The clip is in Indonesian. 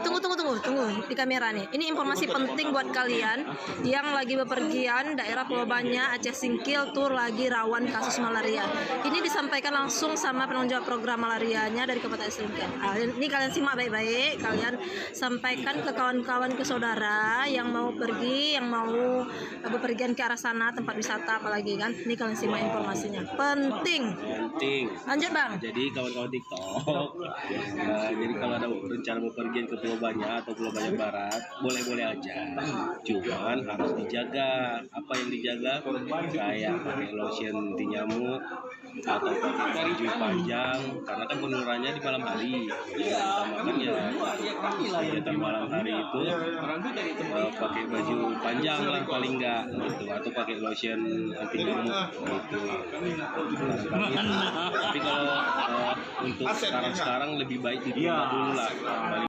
Tunggu di kamera nih. Ini informasi penting buat kalian yang lagi bepergian daerah Pulau Banyak, Aceh Singkil tuh lagi rawan kasus malaria. Ini disampaikan langsung sama penanggung jawab program malarianya dari Kabupaten Aceh Singkil. Ini kalian simak baik-baik, kalian sampaikan ke kawan-kawan, ke saudara yang mau pergi, yang mau bepergian ke arah sana tempat wisata apalagi kan. Ini kalian simak informasinya. Penting. Lanjut Bang. Jadi kawan-kawan TikTok, jadi kalau ada rencana bepergian ke Pulau Banyak atau Pulau Banyak Barat, boleh-boleh aja. Cuman harus dijaga. Apa yang dijaga? Kayak pakai lotion anti nyamuk atau pakai baju panjang, karena kan penularannya di malam hari. Yang utamakan ya kegiatan malam hari itu pakai baju panjang lah paling enggak gitu, atau pakai lotion anti nyamuk gitu. Tapi kalau untuk sekarang lebih baik ditunda dulu lah.